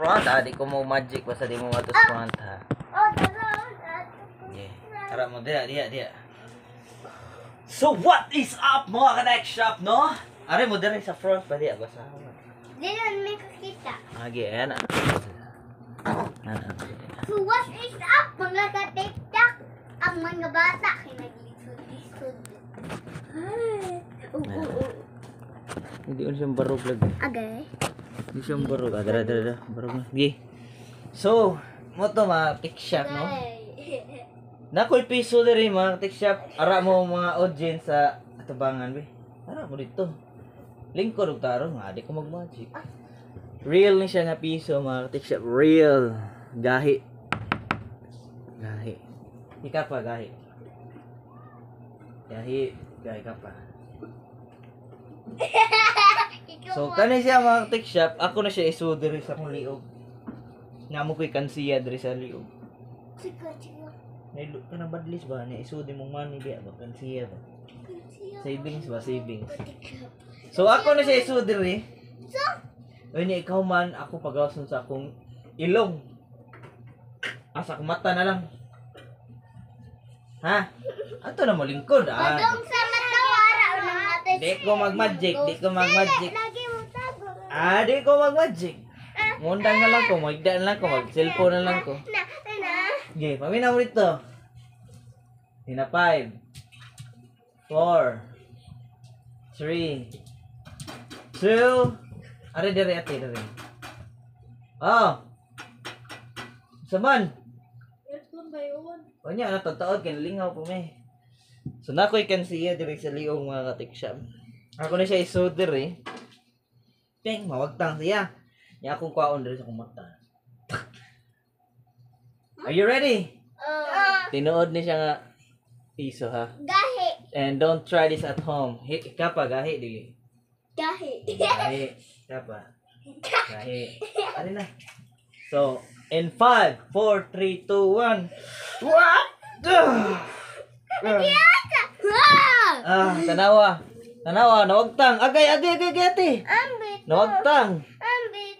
front ha. Di ko mo magic basta di mo matos front ha. Okay. Tara mo dia. So what is up mga ka-next shop no? Are mo diri sa front pa dia basta. Di na may kakita. Okay, ayan. So what is up mga ka-TikTok? Ang mga bata kinaglisod-lisod. Hindi ko siyang barog lagi. Agay. Hindi siyang barog. Dara. Barog na. Okay. So, mo to mga tech shop no? Nakoy piso diri mga tech shop. Ara mo mga audience sa Atabangan be. Ara mo dito. Lingkod og tarong nga di ko mag-magic. Real ni siya nga piso mga tech shop. Real. Gahi. Ika pa gahi. Gahi ka pa. So kani siya mga tech shop, ako na siya isu diri sa akong liog. Namo ko'y kansiya diri sa liog. Chico. Nailo ka na badlis ba ni isu di mong money diya ba kansiya ba? Savings. So ako na siya isu diri. So, Uy ni ikaw man ako pagawason sa akong ilong. Asa ko mata na lang. Ha? Ato na mo lingkod ah. padong sa matawara ng natin. Di ko mag-magic. Lagi mo tago. Di ko mag-magic. Ngundang na lang ko, magdaan lang ko, mag-cellphone na lang ko. Na. Okay, paminaw mo dito. Hina 5, 4, 3, 2, are diri ate. Oh. Saman. O niya, natataod, kinalingaw po may. So, nakoy kansiya diri sa liong mga katiksyam. Ako na siya iso diri. Peng, mawagtang siya. Niya akong kwaon diri sa kumata. Are you ready? Tinuod ni siya nga piso ha. Gahi. And don't try this at home. Ika pa, gahi di. Gahi. Ano na? So, in 5, 4, 3, 2, 1. What? Tanawa, nawagtang. Agay, ate. Nawagtang.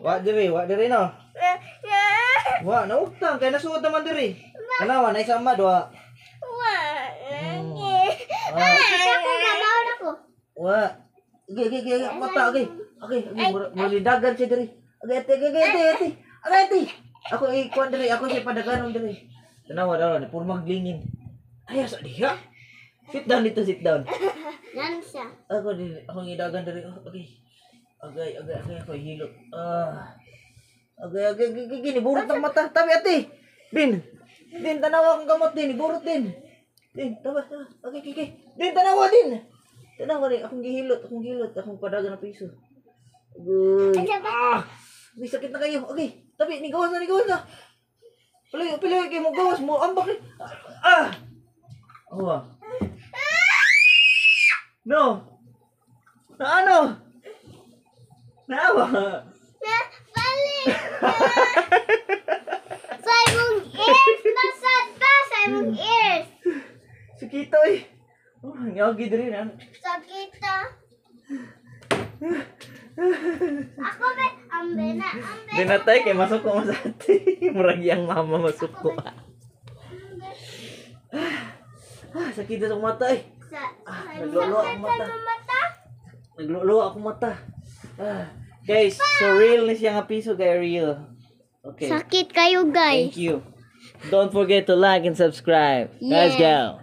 Wa diri no. Wa, nawagtang. Kaya nasuot naman diri. Tanawa, naisama, dua. Wa. Agay, mata, agay. Mulidagan siya diri. Agay, ate. Ako ikuan diri, ako siya padaganon diri. Tanawa, puro maglingin. Ay, asa diha? Sit down dito. Yan siya. Ako ngidagan diri. Agay, ako hilot. Agay, gini, burot ang mata. Tabi, ate. Din, tanawa akong gamot din. Burot din. Din, tawa. Agay. Din, tanawa din. Akong gihilot. Akong padagan ng piso. Agay. May sakit na kayo. Okay, tabi, nigawas na. Palayo, kayo mo gawas mo. Ambak eh. No. Ano? Naawa. Balik! Sa imong ears! Nasad ka sa imong ears! Sakito eh. Ngagi diri na. Sakita. Ako ba? Ambe na. Dinatay kay masuk ko sa ate. Murag yang mama masuk ko. Sakit sa mata eh. Nagluluwa ako mata. Guys, so real na siya nga piso kay real. Okay. Sakit kayo guys. Thank you. Don't forget to like and subscribe. Let's go.